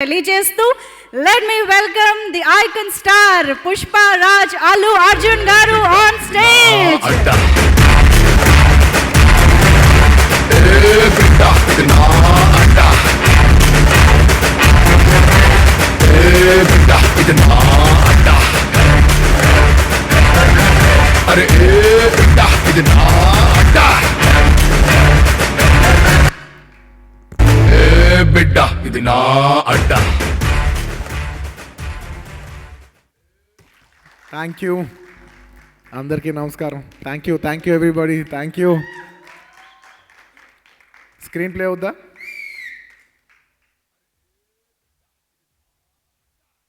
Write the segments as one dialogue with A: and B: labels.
A: తెలియజేస్తూ let me welcome the icon star Pushpa Raj Allu Arjun garu on stage.
B: బిడ్డ ఇది నా అడ్డ.
C: థ్యాంక్ యూ అందరికీ నమస్కారం. Thank you everybody. Thank you. Screen play అవుద్దా?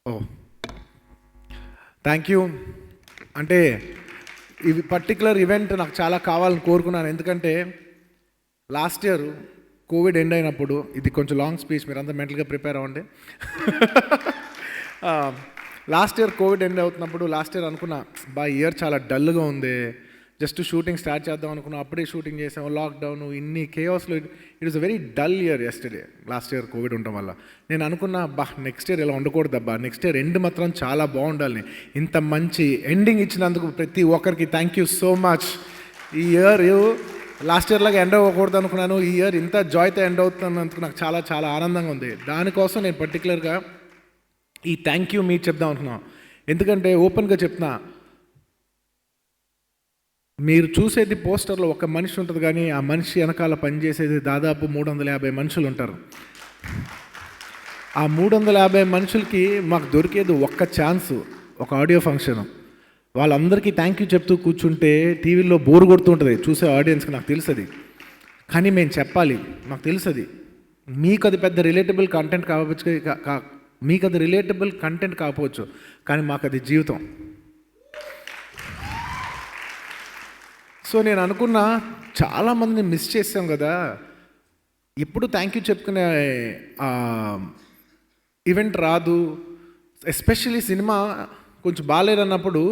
C: Oh thank you. అంటే ఈ పర్టికులర్ ఈవెంట్ నాకు చాలా కావాలని కోరుకున్నాను. ఎందుకంటే లాస్ట్ ఇయర్ కోవిడ్ ఎండ్ అయినప్పుడు, ఇది కొంచెం లాంగ్ స్పీచ్, మీరంతా మెంటల్గా ప్రిపేర్ అవ్వండి. లాస్ట్ ఇయర్ కోవిడ్ ఎండ్ అవుతున్నప్పుడు లాస్ట్ ఇయర్ అనుకున్నా, ఇయర్ చాలా డల్గా ఉంది, జస్ట్ షూటింగ్ స్టార్ట్ చేద్దాం అనుకున్నా. అప్పుడే షూటింగ్ చేసాం, లాక్డౌన్, ఇన్ని కేయాస్లో. It is a very dull year yesterday, last year COVID ఉండటం వల్ల. నేను అనుకున్నా, నెక్స్ట్ ఇయర్ ఇలా ఉండకూడదబ్బా, నెక్స్ట్ ఇయర్ ఎండ్ మాత్రం చాలా బాగుండాలి. ఇంత మంచి ఎండింగ్ ఇచ్చినందుకు ప్రతి ఒక్కరికి థ్యాంక్ యూ సో మచ్. ఈ ఇయర్ లాస్ట్ ఇయర్ లాగా ఎండ్ అవ్వకూడదు అనుకున్నాను, ఈ ఇయర్ ఇంత జాయ్తో ఎండ్ అవుతున్నందుకు నాకు చాలా చాలా ఆనందంగా ఉంది. దానికోసం నేను పర్టికులర్గా ఈ థ్యాంక్ యూ మీకు చెప్దాం అనుకున్నాను. ఎందుకంటే ఓపెన్గా చెప్తున్నా, మీరు చూసేది పోస్టర్లో ఒక మనిషి ఉంటుంది, కానీ ఆ మనిషి వెనకాల పనిచేసేది దాదాపు 350 మనుషులు ఉంటారు. ఆ 350 మనుషులకి మాకు దొరికేది ఒక్క ఛాన్స్, ఒక ఆడియో ఫంక్షన్. వాళ్ళందరికీ థ్యాంక్ యూ చెప్తూ కూర్చుంటే టీవీలో బోర్ కొడుతూ ఉంటుంది చూసే ఆడియన్స్కి, నాకు తెలుసు అది. కానీ మేము చెప్పాలి, నాకు తెలుసు అది. మీకు అది పెద్ద రిలేటబుల్ కంటెంట్ కాకపోవచ్చు, కానీ మాకు అది జీవితం. సో నేను అనుకున్నా, చాలామందిని మిస్ చేసాం కదా, ఎప్పుడు థ్యాంక్ యూ చెప్పుకునే ఈవెంట్ రాదు. ఎస్పెషల్లీ సినిమా కొంచెం బాగాలేదన్నప్పుడు,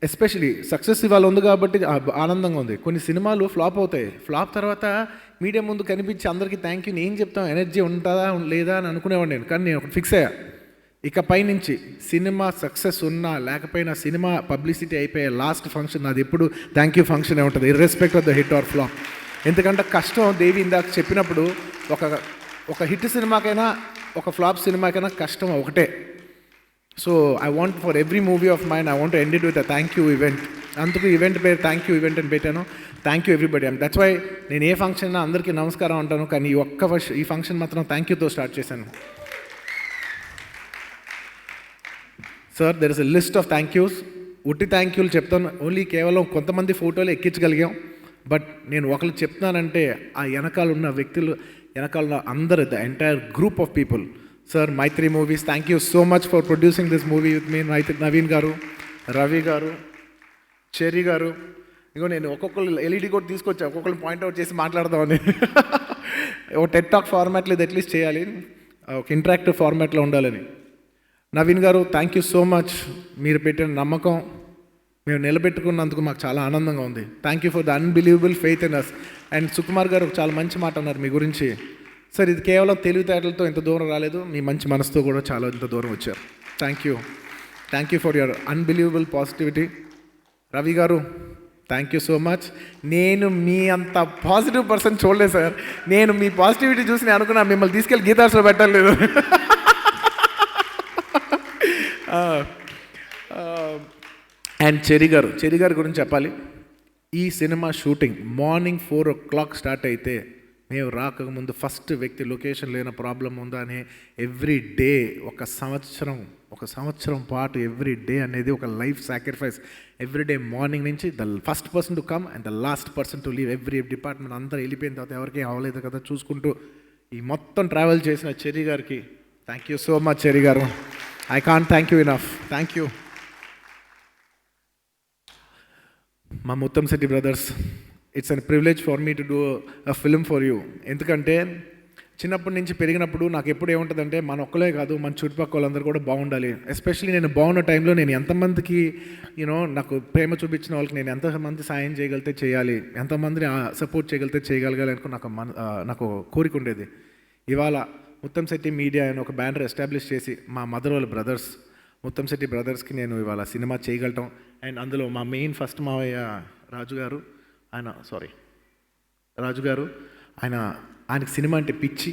C: ఎస్పెషలీ సక్సెస్ ఇవాళ ఉంది కాబట్టి ఆనందంగా ఉంది. కొన్ని సినిమాలు ఫ్లాప్ అవుతాయి, ఫ్లాప్ తర్వాత మీడియా ముందు కనిపించి అందరికీ థ్యాంక్ యూ ఏం చెప్తాం, ఎనర్జీ ఉంటుందా లేదా అని అనుకునేవాడు నేను. కానీ నేను ఒకటి ఫిక్స్ అయ్యా, ఇకపై నుంచి సినిమా సక్సెస్ ఉన్నా లేకపోయినా, సినిమా పబ్లిసిటీ అయిపోయే లాస్ట్ ఫంక్షన్ అది ఎప్పుడు థ్యాంక్ యూ ఫంక్షనే ఉంటుంది, irrespective of the hit or flop. ఎందుకంటే కష్టం, దేవి ఇందాక చెప్పినప్పుడు, ఒక హిట్ సినిమాకైనా ఒక ఫ్లాప్ సినిమాకైనా కష్టం ఒకటే. So I want for every movie of mine, I want end it with a thank you event. అందుకు ఈవెంట్ పేరు థ్యాంక్ యూ ఈవెంట్ అని పెట్టాను. Thank you everybody. That's why నేను ఏ ఫంక్షన్ అందరికీ నమస్కారం అంటాను, కానీ ఈ ఫంక్షన్ మాత్రం థ్యాంక్ యూతో స్టార్ట్ చేశాను. Sir, there is a list of thank use. ఉట్టి థ్యాంక్ యూలు చెప్తాను, ఓన్లీ కేవలం కొంతమంది ఫోటోలు ఎక్కించగలిగాం. బట్ నేను ఒకళ్ళు చెప్తున్నానంటే ఆ వెనకాల ఉన్న వ్యక్తులు, వెనకాల ఉన్న అందరు, the entire group of people. Sir, Mythri Movies, thank you so much for producing this movie with me. Naveen garu, Ravi గారు, చెర్రీ గారు. ఇంకో నేను ఒక్కొక్కరు ఎల్ఈడి కూడా తీసుకొచ్చా, ఒక్కొక్కరు పాయింట్అవుట్ చేసి మాట్లాడదామని. ఒక టెడ్ టాక్ ఫార్మాట్లో ఇది అట్లీస్ట్ చేయాలి, ఒక ఇంటరాక్టివ్ ఫార్మాట్లో ఉండాలని. నవీన్ గారు, థ్యాంక్ యూ సో మచ్. మీరు పెట్టిన నమ్మకం మేము నిలబెట్టుకున్నందుకు మాకు చాలా ఆనందంగా ఉంది. Thank you for the unbelievable faith in us. And Sukumar garu చాలా మంచి మాట అన్నారు మీ గురించి. సార్, ఇది కేవలం తెలివితేటలతో ఇంత దూరం రాలేదు, మీ మంచి మనసుతో కూడా చాలా ఇంత దూరం వచ్చారు. Thank you for your unbelievable positivity. Ravi గారు, థ్యాంక్ యూ సో మచ్. నేను మీ అంత పాజిటివ్ పర్సన్ చూడలేదు సార్. నేను మీ పాజిటివిటీ చూసి నేను అనుకున్నా మిమ్మల్ని తీసుకెళ్ళి గీతార్స్లో పెట్టలేదు. అండ్ చెర్రీ గారి గురించి చెప్పాలి. ఈ cinema shooting morning 4 o'clock start అయితే, మేము రాకముందు ఫస్ట్ వ్యక్తి లొకేషన్ లేని ప్రాబ్లం ఉందా అని ఎవ్రీ డే ఒక సంవత్సరం పాటు ఎవ్రీ డే అనేది ఒక life sacrifice. Every day morning నుంచి the first person to come and the last person to leave. Every department అందరూ వెళ్ళిపోయిన తర్వాత ఎవరికి అవ్వలేదు కదా చూసుకుంటూ ఈ మొత్తం ట్రావెల్ చేసిన చెర్రీ గారికి thank you so much. Cherry garu, I can't thank you enough. Thank you. మా Muttamsetty brothers, it's an privilege for me to do a film for you. ఎందుకంటే చిన్నప్పటి నుంచి పెరిగినప్పుడు నాకు ఎప్పుడు ఏముంటుందంటే, మన ఒక్కలే కాదు, మన చుట్టుపక్కల వాళ్ళందరూ కూడా బాగుండాలి. ఎస్పెషల్లీ నేను బాగున్న టైంలో నేను ఎంతమందికి నాకు ప్రేమ చూపించిన వాళ్ళకి నేను ఎంతమంది సాయం చేయగలిగితే చేయాలి, ఎంతమందిని సపోర్ట్ చేయగలిగితే చేయగలగాలి అనుకో నాకు కోరిక ఉండేది. ఇవాళ ముత్తంశెట్టి మీడియా అని ఒక బ్యానర్ ఎస్టాబ్లిష్ చేసి మా మదర్ వాళ్ళ బ్రదర్స్ ముత్తంశెట్టి బ్రదర్స్కి నేను ఇవాళ సినిమా చేయగలటం. అండ్ అందులో మా మెయిన్ ఫస్ట్ మావయ్య రాజు గారు ఆయనకి సినిమా అంటే పిచ్చి.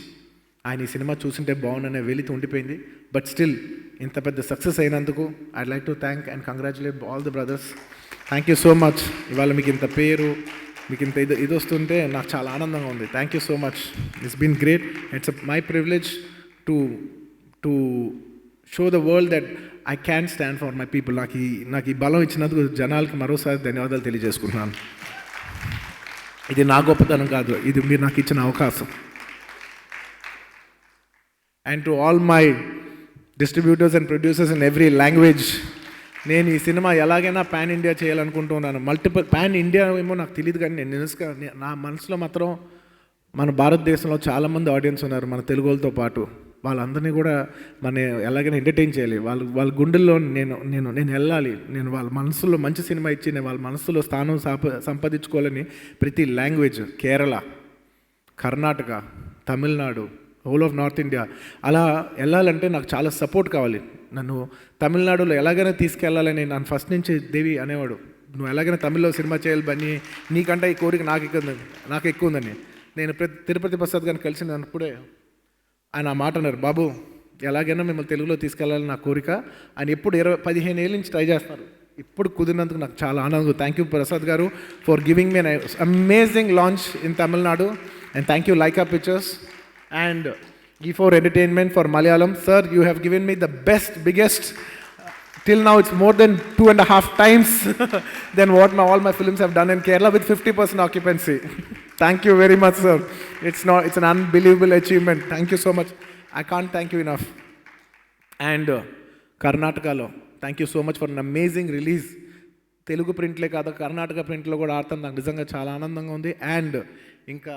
C: ఆయన ఈ సినిమా చూసింటే బాగుందనే వెలితి ఉండిపోయింది. బట్ స్టిల్ ఇంత పెద్ద సక్సెస్ అయినందుకు I'd like to thank and congratulate all the brothers. Thank you so much. ఇవాళ మీకు ఇంత పేరు, మీకు ఇంత ఇది వస్తుంటే నాకు చాలా ఆనందంగా ఉంది. Thank you so much. It's been great. It's my privilege to show the world that I can stand for my people. నాకు ఈ బలం ఇచ్చినందుకు జనాలకి మరోసారి ధన్యవాదాలు తెలియజేసుకుంటున్నాను. ఇది నా గొప్పతనం కాదు, ఇది మీరు నాకు ఇచ్చిన అవకాశం. And to all my distributors and producers in every language, నేను ఈ సినిమా ఎలాగైనా పాన్ ఇండియా చేయాలనుకుంటున్నాను. మల్టిపుల్ పాన్ ఇండియా ఏమో నాకు తెలియదు, కానీ నా మనసులో మాత్రం మన భారతదేశంలో చాలామంది ఆడియన్స్ ఉన్నారు మన తెలుగు వాళ్ళతో పాటు. వాళ్ళందరినీ కూడా మనం ఎలాగైనా ఎంటర్టైన్ చేయాలి. వాళ్ళ గుండెల్లో నేను వెళ్ళాలి. నేను వాళ్ళ మనసులో మంచి సినిమా ఇచ్చి నేను వాళ్ళ మనసులో స్థానం సంపాదించుకోవాలని ప్రతి language, Kerala, Karnataka, Tamil Nadu, whole of north India అలా వెళ్ళాలంటే నాకు చాలా సపోర్ట్ కావాలి. నన్ను తమిళనాడులో ఎలాగైనా తీసుకెళ్ళాలని నన్ను ఫస్ట్ నుంచి దేవి అనేవాడు, నువ్వు ఎలాగైనా తమిళ్లో సినిమా చేయాలి బన్నీ, నీకంటే ఈ కోరిక నాకు ఎక్కువ ఉందని. నేను తిరుపతి ప్రసాద్ గారిని కలిసినప్పుడే ఆయన మాట అన్నారు, బాబు ఎలాగైనా మిమ్మల్ని తెలుగులో తీసుకెళ్ళాలని నా కోరిక. ఆయన ఎప్పుడు 15 ఏళ్ళ నుంచి ట్రై చేస్తున్నారు. ఇప్పుడు కుదిరినందుకు నాకు చాలా ఆనందం. Thank you Prasad garu for giving me an amazing launch in Tamil Nadu. And thank you Lyca pictures and E4 Entertainment for Malayalam. Sir, you have given me the biggest, till now it's more than 2.5 times than what all my films have done in Kerala with 50% occupancy. Thank you very much, sir. It's an unbelievable achievement. Thank you so much. I can't thank you enough. And Karnataka, thank you so much for an amazing release. Telugu printle kaada Karnataka printlo kuda aartam నాకు నిజంగా చాలా ఆనందంగా ఉంది. And ఇంకా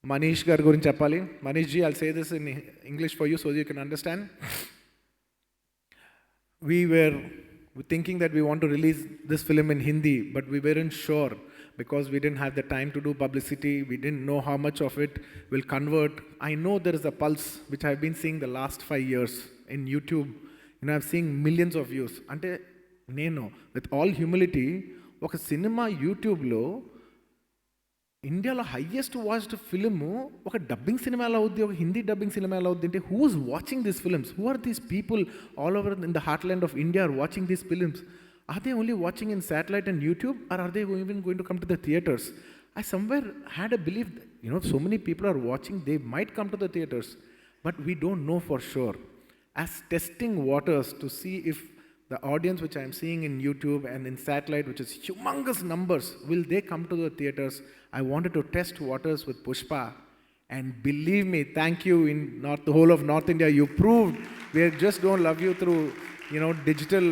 C: మనీష్ గారి గురించి చెప్పాలి. Manish ji, I'll say this in English for you so you can understand. We were thinking that we want to release this film in Hindi, but we weren't sure because we didn't have the time to do publicity. We didn't know how much of it will convert. I know there is a pulse which I've been seeing the last 5 years in YouTube. I've seen millions of views. Ante nenu with all humility oka cinema YouTube lo ఇండియాలో highest watched film ఒక dubbing cinema ఎలా అవుద్ది, ఒక Hindi dubbing cinema ఎలా అవుద్ది అంటే who is watching these films? Who are these people all over in the heartland of India are watching these films? Are they only watching in satellite and YouTube are are they even going to come to the theatres? I somewhere had a believe so many people are watching, they might come to the theatres, but we don't know for sure. As testing waters to see if the audience which I am seeing in YouTube and in satellite, which is humongous numbers, will they come to the theaters? I wanted to test waters with Pushpa, and believe me, thank you in the whole of North India. You proved we just don't love you through digital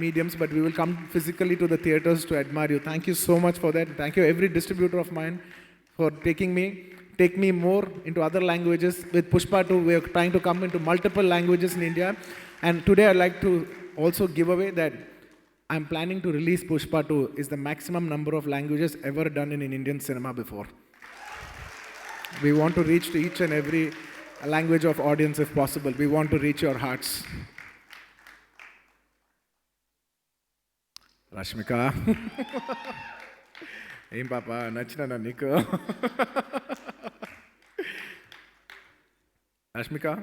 C: mediums, but we will come physically to the theaters to admire you. Thank you so much for that. Thank you every distributor of mine for take me more into other languages. With Pushpa 2, we are trying to come into multiple languages in India, and today I'd like to also give away that I'm planning to release Pushpa 2 is the maximum number of languages ever done in Indian cinema before. We want to reach to each and every language of audience if possible. We want to reach your hearts. Rashmika. Hey papa, nachina na niku. Rashmika,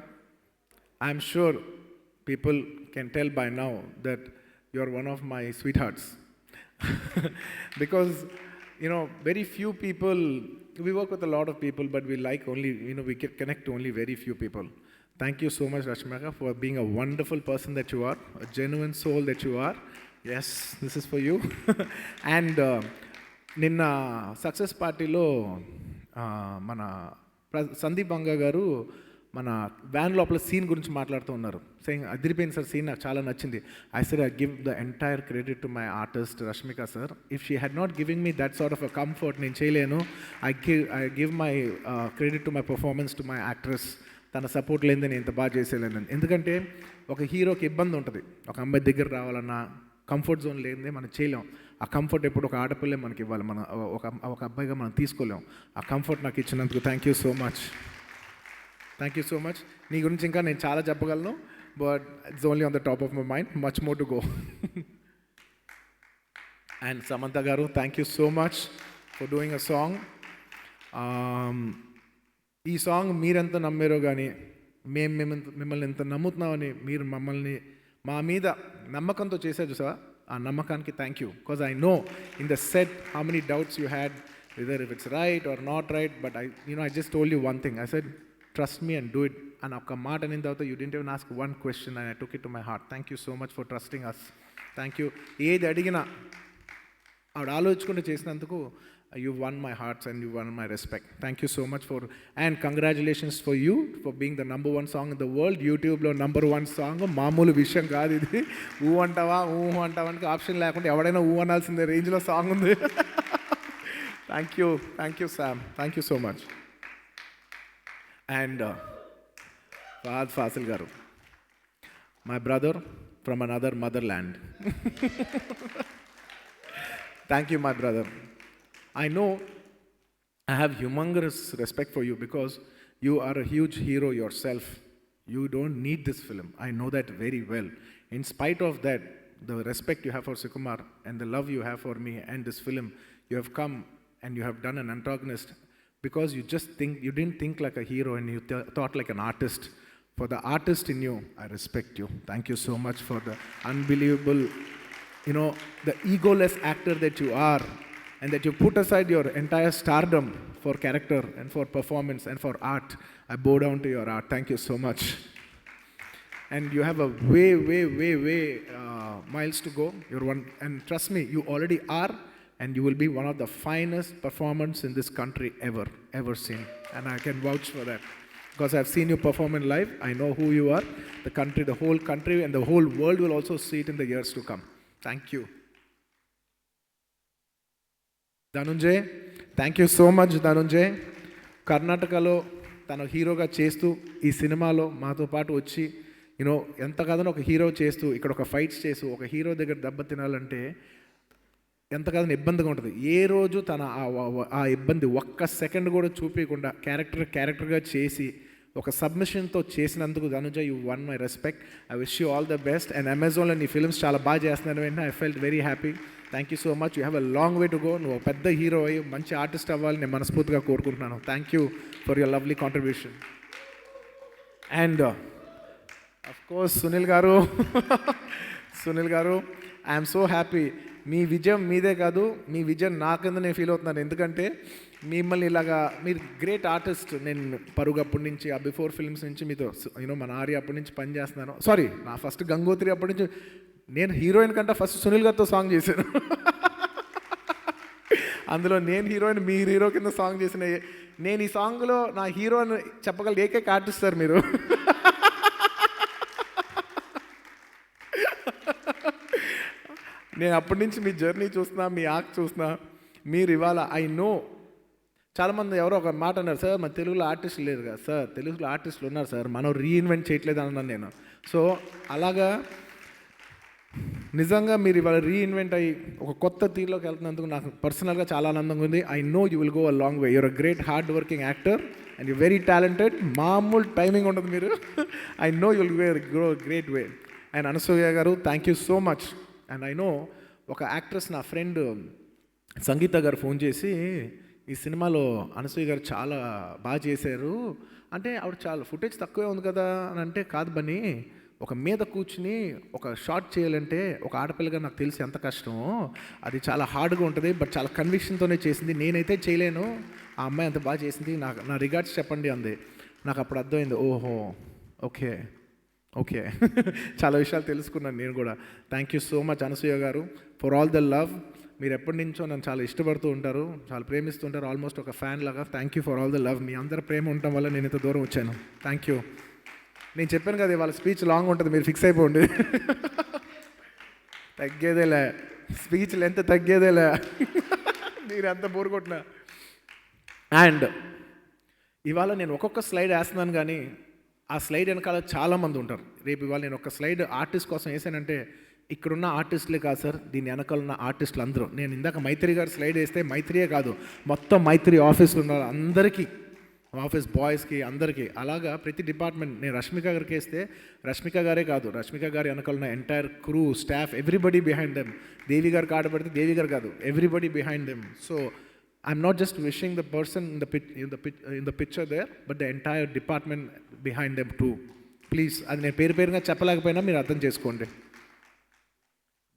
C: I'm sure people can tell by now that you're one of my sweethearts. Because, very few people, we work with a lot of people, but we like only, we can connect to only very few people. Thank you so much, Rashmika, for being a wonderful person that you are, a genuine soul that you are. Yes, this is for you. And, Ninna success party lo, mana Sandeep Banga garu, మన van లోపల scene గురించి మాట్లాడుతూ ఉన్నారు. Saying అదిరిపోయింది sir scene, నాకు చాలా నచ్చింది. I said I give the entire credit to my artist Rashmika sir. If she had not giving me that sort of a comfort, నేను చేయలేను. I give my credit to my performance to my actress. తన support లేనిదే నేను ఇంత బాగా చేసేలేను. ఎందుకంటే ఒక హీరోకి ఇబ్బంది ఉంటుంది, ఒక అమ్మాయి దగ్గర రావాలన్నా కంఫర్ట్ జోన్ లేనిదే మనం చేయలేం. ఆ కంఫర్ట్ ఎప్పుడు ఒక ఆడపిల్లే మనకి ఇవ్వాలి, మనం ఒక అబ్బాయిగా మనం తీసుకోలేం. ఆ కంఫర్ట్ నాకు ఇచ్చినందుకు thank you so much. Thank you so much. నీ గురించి ఇంకా నేను చాలా చెప్పగలను, but it's only on the top of my mind, much more to go. And Samantha garu, thank you so much for doing a song. ఈ song మీరెంత నమ్మారో కానీ మేము మిమ్మల్ని ఎంత నమ్ముతున్నామని మీరు మమ్మల్ని మా మీద నమ్మకంతో చేశారు చూసా, ఆ నమ్మకానికి thank you. Because I know in the set how many doubts you had whether if it's right or not right, but I just told you one thing. I said trust me and do it, and ఒక్క మాట అనిన తర్వాత you didn't even ask one question and I took it to my heart. Thank you so much for trusting us. Thank you. ఏది అడిగినా ఆవిడ ఆలోచించుకుంటూ చేసినందుకు you won my hearts and you won my respect. Thank you so much for, and congratulations for you for being the number one song in the world. YouTube లో number one song మామూలు విషయం కాదు ఇది. ఊ అంటావా అంటే option లేకుండా ఎవడైనా ఊ అనాల్సిందే రేంజ్లో సాంగ్ ఉంది. Thank you Sam, thank you so much. And Fahad Fasil garu, my brother from another motherland. Thank you my brother. I know I have humongous respect for you because you are a huge hero yourself. You don't need this film, I know that very well. In spite of that, the respect you have for Sukumar and the love you have for me and this film, you have come and you have done an antagonist because you didn't think like a hero and you thought like an artist. For the artist in you, I respect you. Thank you so much for the unbelievable, the egoless actor that you are, and that you put aside your entire stardom for character and for performance and for art. I bow down to your art. Thank you so much. And you have a way miles to go. You're one, and trust me, you already are. And you will be one of the finest performers in this country ever seen. And I can vouch for that. Because I've seen you perform in live. I know who you are. The whole country and the whole world will also see it in the years to come. Thank you. Dhananjay, thank you so much Dhananjay. కర్ణాటకలో తను హీరోగా చేస్తూ ఈ సినిమాలో మాతో పాటు వచ్చి ఎంత కాదని ఒక హీరో చేస్తూ ఇక్కడ ఒక ఫైట్స్ చేస్తూ ఒక హీరో దగ్గర దెబ్బ తినాలంటే ఎంత కాదని ఇబ్బందిగా ఉంటుంది. ఏ రోజు తన ఆ ఇబ్బంది ఒక్క సెకండ్ కూడా చూపించకుండా క్యారెక్టర్గా చేసి ఒక సబ్మిషన్తో చేసినందుకు Dhanuja, you won my respect. I wish you all the best. And అమెజాన్లో నీ ఫిల్మ్స్ చాలా బాగా చేస్తున్నాను వెంటనే I felt very happy. Thank you so much. You have a long way to go. నువ్వు పెద్ద హీరో అయ్యి మంచి ఆర్టిస్ట్ అవ్వాలని నేను మనస్ఫూర్తిగా కోరుకుంటున్నాను. Thank you for your lovely contribution. And of course Sunil గారు ఐఎమ్ సో హ్యాపీ. మీ విజయం మీదే కాదు, మీ విజయం నా కింద నేను ఫీల్ అవుతున్నాను. ఎందుకంటే మిమ్మల్ని ఇలాగా మీరు గ్రేట్ ఆర్టిస్ట్. నేను పరుగు అప్పటి నుంచి ఆ బిఫోర్ ఫిల్మ్స్ నుంచి మీతో మన ఆర్య అప్పటి నుంచి పనిచేస్తున్నాను. సారీ, నా ఫస్ట్ గంగోత్రి అప్పటి నుంచి. నేను హీరోయిన్ కంటే ఫస్ట్ సునీల్ గారితో సాంగ్ చేశాను. అందులో నేను హీరోయిన్, మీరు హీరో కింద సాంగ్ చేసిన. నేను ఈ సాంగ్లో నా హీరో అని చెప్పగల ఏకైక ఆర్టిస్ట్ సార్ మీరు. నేను అప్పటి నుంచి మీ జర్నీ చూస్తున్నా, మీ యాక్ట్ చూస్తున్నా. మీరు ఇవాళ ఐ నో చాలామంది ఎవరో ఒక మాట అన్నారు, సార్ మన తెలుగులో ఆర్టిస్టులు లేరు కదా సార్. తెలుగులో ఆర్టిస్టులు ఉన్నారు సార్, మనం రీఇన్వెంట్ చేయట్లేదు అన్నాను నేను. సో అలాగా నిజంగా మీరు ఇవాళ రీఇన్వెంట్ అయ్యి ఒక కొత్త తీరులోకి వెళ్తున్నందుకు నాకు పర్సనల్గా చాలా ఆనందంగా ఉంది. I know you will go a long way. You're a great hard working actor and you very talented. మామూలు టైమింగ్ ఉండదు మీరు. I know you will grow great way. And Anasuya garu, thank you so much. And I know ఒక actress, నా friend Sangeetha garu phone చేసి, ఈ సినిమాలో అనసూయ గారు చాలా బాగా చేశారు అంటే, ఆవిడ చాలా ఫుటేజ్ తక్కువే ఉంది కదా అని అంటే, కాదు బన్నీ, ఒక మీద కూర్చుని ఒక షార్ట్ చేయాలంటే ఒక ఆడపిల్లగా నాకు తెలిసి ఎంత కష్టమో, అది చాలా హార్డ్గా ఉంటుంది. బట్ చాలా కన్విక్షన్తోనే చేసింది. నేనైతే చేయలేను, ఆ అమ్మాయి అంత బాగా చేసింది, నా రిగార్డ్స్ చెప్పండి అంది. నాకు అప్పుడు అర్థమైంది, ఓహో ఓకే చాలా విషయాలు తెలుసుకున్నాను నేను కూడా. Thank you so much Anasuya గారు ఫర్ ఆల్ ద లవ్. మీరు ఎప్పటి నుంచో నన్ను చాలా ఇష్టపడుతూ ఉంటారు, చాలా ప్రేమిస్తుంటారు, ఆల్మోస్ట్ ఒక ఫ్యాన్ లాగా. Thank you for all the love. మీ అందరి ప్రేమ ఉండటం వల్ల నేను ఇంత దూరం వచ్చాను. Thank you. నేను చెప్పాను కదా వాళ్ళ స్పీచ్ లాంగ్ ఉంటుంది, మీరు ఫిక్స్ అయిపోండి. తగ్గేదేలే స్పీచ్ లెంత్, తగ్గేదేలే. మీరు అంత బోర్ కొట్టినా. అండ్ ఇవాళ నేను ఒక్కొక్క స్లైడ్ వేస్తున్నాను, కానీ ఆ స్లైడ్ వెనకాల చాలామంది ఉంటారు. రేపు ఇవాళ నేను ఒక స్లైడ్ ఆర్టిస్ట్ కోసం వేసానంటే, ఇక్కడున్న ఆర్టిస్టులే కాదు సార్, దీని వెనకాల ఉన్న ఆర్టిస్టులు అందరూ. నేను ఇందాక మైత్రి గారు స్లైడ్ వేస్తే మైత్రియే కాదు, మొత్తం మైత్రి ఆఫీసులో ఉన్న అందరికీ ఆఫీస్ బాయ్స్కి అందరికీ అలాగా ప్రతి డిపార్ట్మెంట్ నేను రష్మిక గారికి వేస్తే రష్మిక గారే కాదు, రష్మిక గారి వెనకాల ఉన్న entire crew staff everybody behind them. Devi గారికి ఆట పెడితే దేవి గారు కాదు, everybody behind them. So I'm not just wishing the person in the picture there, but the entire department behind them too. Please అది నేను పేరుగా చెప్పలేకపోయినా మీరు అర్థం చేసుకోండి.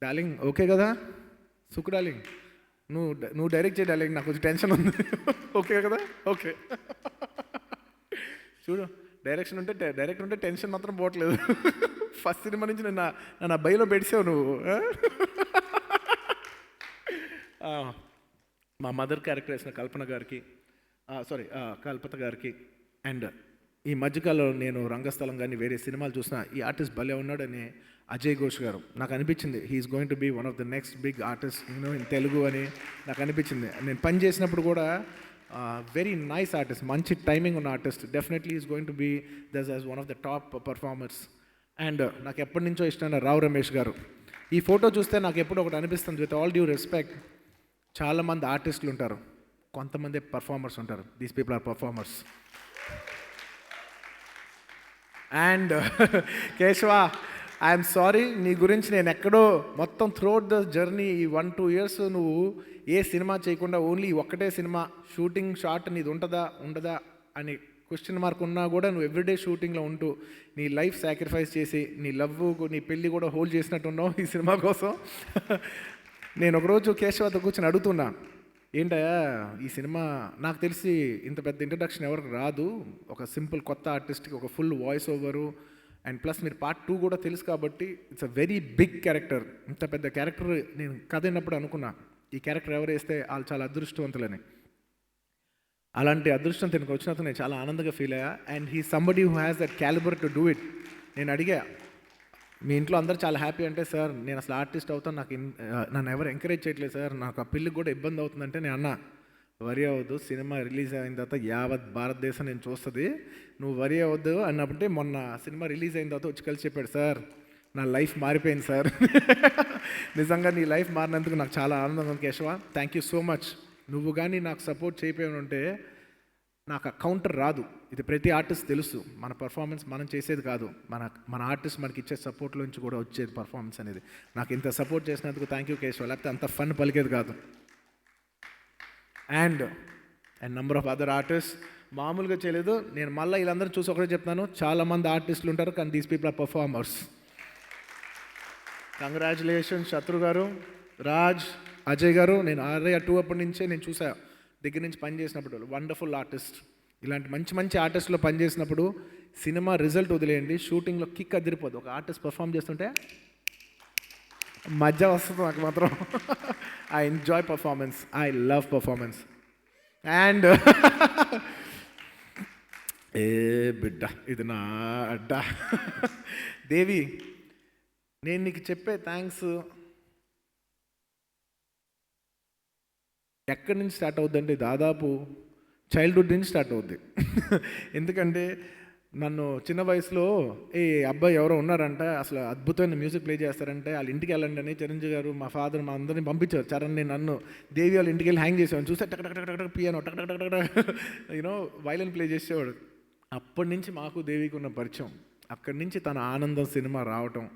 C: డార్లింగ్ ఓకే కదా? సుఖ్ డార్లింగ్ నువ్వు డైరెక్ట్ చేయి డార్లింగ్, నాకు కొంచెం టెన్షన్ ఉంది. ఓకే కదా? ఓకే. చూడు డైరెక్టర్ ఉంటే టెన్షన్ మాత్రం పోవట్లేదు. ఫస్ట్ సినిమా నుంచి నన్ను బయలో పెడిసావు నువ్వు. మా మదర్ క్యారెక్టర్ వేసిన కల్పన గారికి, కల్పత గారికి, అండ్ ఈ మధ్యకాలంలో నేను రంగస్థలం కానీ వేరే సినిమాలు చూసిన ఈ ఆర్టిస్ట్ భలే ఉన్నాడని అజయ్ ఘోష్ గారు నాకు అనిపించింది. He's going to be one of the next big artist in Telugu అని నాకు అనిపించింది. నేను పని చేసినప్పుడు కూడా వెరీ నైస్ ఆర్టిస్ట్, మంచి టైమింగ్ ఉన్న artist. Definitely is going to be thus as one of the top performers. And నాకు ఎప్పటి నుంచో ఇష్టమైన రావు రమేష్ గారు. ఈ ఫోటో చూస్తే నాకు ఎప్పుడు ఒకటి అనిపిస్తుంది, విత్ ఆల్ డ్యూ రెస్పెక్ట్, చాలామంది ఆర్టిస్టులు ఉంటారు, కొంతమంది పర్ఫార్మర్స్ ఉంటారు. These people are performers. And Keshava, I'm sorry, నీ గురించి నేను ఎక్కడో మొత్తం త్రూఅవుట్ ద జర్నీ ఈ 1-2 years నువ్వు ఏ సినిమా చేయకుండా ఓన్లీ ఒక్కటే సినిమా షూటింగ్ షాట్ నీది ఉండదా అని క్వశ్చన్ మార్క్ ఉన్నా కూడా నువ్వు ఎవ్రీడే షూటింగ్లో ఉంటూ నీ లైఫ్ సాక్రిఫైస్ చేసి నీ లవ్ నీ పెళ్ళి కూడా హోల్డ్ చేసినట్టున్నావు ఈ సినిమా కోసం. నేను ఒకరోజు కేశవతో కూర్చొని అడుగుతున్నా, ఏంటయ్యా ఈ సినిమా నాకు తెలిసి ఇంత పెద్ద ఇంట్రడక్షన్ ఎవరికి రాదు, ఒక సింపుల్ కొత్త ఆర్టిస్ట్కి ఒక full voice over and plus మీరు పార్ట్ 2 కూడా తెలుసు కాబట్టి it's a very big character. ఇంత పెద్ద క్యారెక్టర్ నేను కథ విన్నప్పుడు అనుకున్నా ఈ క్యారెక్టర్ ఎవరు వేస్తే వాళ్ళు చాలా అదృష్టవంతులని. అలాంటి అదృష్టం తనకు వచ్చినందుకు నేను చాలా ఆనందంగా ఫీల్ అయ్యా. And he somebody who has that calibre to do it. నేను అడిగా మీ ఇంట్లో అందరూ చాలా హ్యాపీ అంటే, సార్ నేను అసలు ఆర్టిస్ట్ అవుతాను, నన్ను ఎవరు ఎంకరేజ్ చేయట్లేదు సార్, నాకు ఆ పెళ్ళికి కూడా ఇబ్బంది అవుతుందంటే నేను అన్నా వరి అవ్వద్దు, సినిమా రిలీజ్ అయిన తర్వాత యావత్ భారతదేశం నేను చూస్తుంది, నువ్వు వరి అవ్వద్దు అన్నప్పుడే మొన్న సినిమా రిలీజ్ అయిన తర్వాత వచ్చి కలిసి చెప్పాడు, సార్ నా లైఫ్ మారిపోయింది సార్. నిజంగా నీ లైఫ్ మారినందుకు నాకు చాలా ఆనందంగా ఉంది Keshava, thank you so much. నువ్వు కానీ నాకు సపోర్ట్ చేయకపోయి ఉంటే నాకు ఆ కౌంటర్ రాదు. ఇది ప్రతి ఆర్టిస్ట్ తెలుసు, మన పర్ఫార్మెన్స్ మనం చేసేది కాదు, మన ఆర్టిస్ట్ మనకి ఇచ్చే సపోర్ట్లో నుంచి కూడా వచ్చేది పర్ఫార్మెన్స్ అనేది. నాకు ఇంత సపోర్ట్ చేసినందుకు థ్యాంక్ యూ కేశవ, లేకపోతే అంత ఫన్ పలికేది కాదు. And number of other artist మామూలుగా చేయలేదు. నేను మళ్ళీ వీళ్ళందరూ చూసి ఒకటే చెప్తాను, చాలామంది ఆర్టిస్టులు ఉంటారు కానీ these people are performers. Congratulations Shatru garu, Raj, Ajay గారు. నేను ఆర్య 2 అప్పటి నుంచే నేను చూసా, దగ్గర నుంచి పనిచేసినప్పుడు వండర్ఫుల్ ఆర్టిస్ట్. ఇలాంటి మంచి మంచి ఆర్టిస్ట్లో పనిచేసినప్పుడు సినిమా రిజల్ట్ వదిలేయండి, షూటింగ్లో కిక్ అదిరిపోదు. ఒక ఆర్టిస్ట్ పర్ఫామ్ చేస్తుంటే మజా వస్తుంది నాకు మాత్రం. I enjoy performance, I love performance. And ఏ బిడ్డ ఇది నా అడ్డ దేవి, నేను నీకు చెప్పే థ్యాంక్స్ ఎక్కడి నుంచి స్టార్ట్ అవుద్దంటే దాదాపు చైల్డ్హుడ్ నుంచి స్టార్ట్ అవుద్ది. ఎందుకంటే నన్ను చిన్న వయసులో ఏ అబ్బాయి ఎవరో ఉన్నారంట, అసలు అద్భుతమైన మ్యూజిక్ ప్లే చేస్తారంటే వాళ్ళ ఇంటికి వెళ్ళండి అని చిరంజీవి గారు మా ఫాదర్ మా అందరిని పంపించారు. చరణ్ని నన్ను దేవి వాళ్ళ ఇంటికి వెళ్ళి హ్యాంగ్ చేసేవాడు. చూస్తే టక్ టక్ టక్ టక్ పియానో టక్ టక్ టక్ టక్ యూనో వైలన్ ప్లే చేసేవాడు. అప్పటి నుంచి మాకు దేవికి ఉన్న పరిచయం, అక్కడి నుంచి తన ఆనందం సినిమా రావటం,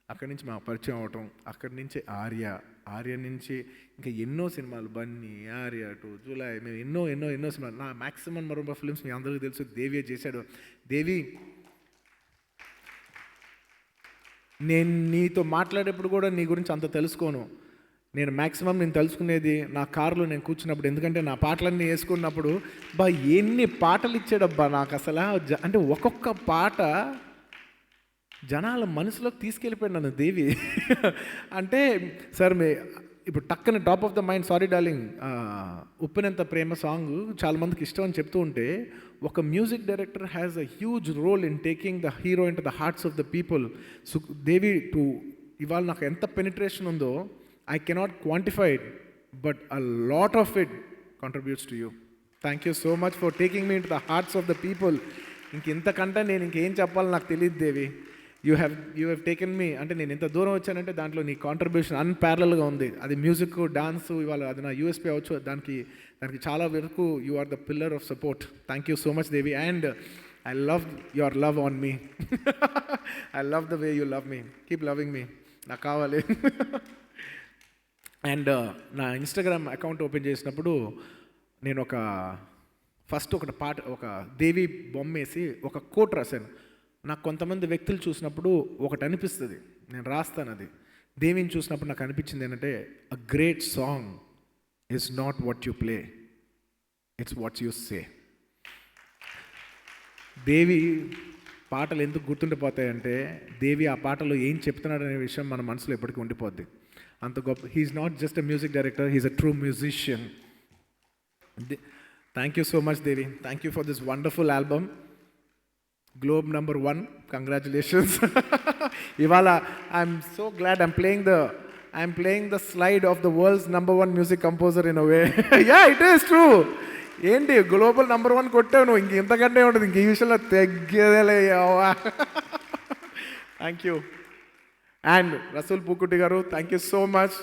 C: అక్కడి నుంచి మా పరిచయం అవటం, అక్కడి నుంచి ఆర్య నుంచి ఇంకా ఎన్నో సినిమాలు, బన్నీ, ఆర్య 2, జూలై, మేము ఎన్నో సినిమాలు. నా మ్యాక్సిమం నెంబర్ ఆఫ్ ఫిల్మ్స్ మీ అందరికీ తెలుసు దేవియే చేశాడు. దేవి, నేను నీతో మాట్లాడేప్పుడు కూడా నీ గురించి అంత తెలుసుకోను. నేను మ్యాక్సిమం నేను తెలుసుకునేది నా కారులో నేను కూర్చున్నప్పుడు, ఎందుకంటే నా పాటలన్నీ వేసుకున్నప్పుడు ఎన్ని పాటలు ఇచ్చాడబ్బా నాకు అసలు. అంటే ఒక్కొక్క పాట జనాల మనసులోకి తీసుకెళ్ళిపోయాడు నన్ను దేవి. అంటే సార్ ఇప్పుడు టక్కన top of the mind, sorry darling, ఉప్పినంత ప్రేమ సాంగ్ చాలామందికి ఇష్టం అని చెప్తూ ఉంటే, ఒక music director has a huge role in taking the hero in to the hearts of the people. Devi ఇవాళ నాకు ఎంత పెనిట్రేషన్ ఉందో I cannot quantify it, but a lot of it contributes to you. Thank you so much for taking me in to the hearts of the people. ఇంతకంటే నేను ఇంకేం చెప్పాలో నాకు తెలియదు దేవి. యూ హ్యావ్ టేకెన్ మీ, అంటే నేను ఎంత దూరం వచ్చానంటే దాంట్లో నీ కాంట్రిబ్యూషన్ అన్పారలల్గా ఉంది. అది మ్యూజిక్, డాన్స్, ఇవాళ అది నా యూఎస్పీ అవచ్చు. దానికి దానికి చాలా వరకు you are the pillar of support. Thank you so much Devi. And I love your love on me. I love the way you love me. Keep loving me. నాకు కావాలి. అండ్ నా ఇన్స్టాగ్రామ్ అకౌంట్ ఓపెన్ చేసినప్పుడు నేను first ఒక దేవి బొమ్మ వేసి ఒక coat రాశాను. నాకు కొంతమంది వ్యక్తులు చూసినప్పుడు ఒకటి అనిపిస్తుంది, నేను రాస్తాను. అది దేవిని చూసినప్పుడు నాకు అనిపించింది ఏంటంటే, a great song is not what you play, it's what you say. Devi పాటలు ఎందుకు గుర్తుండిపోతాయంటే, దేవి ఆ పాటలో ఏం చెప్తున్నాడు అనే విషయం మన మనసులో ఎప్పటికీ ఉండిపోద్ది. అంత గొప్ప. He's not just a music director, he's a true musician. Thank you so much Devi. Thank you for this wonderful album. Globe number 1, congratulations. ఇవాళ I'm so glad I'm playing the slide of the world's number 1 music composer in a way. Yeah, it is true. ఏంటి global number 1 కొట్టావు నువ్వు, ఇంతకంటే ఉంటుంది, ఇంక ఈ విషయంలో తెగ్గేదేలే. Thank you. And Resul Pookutty garu, thank you so much.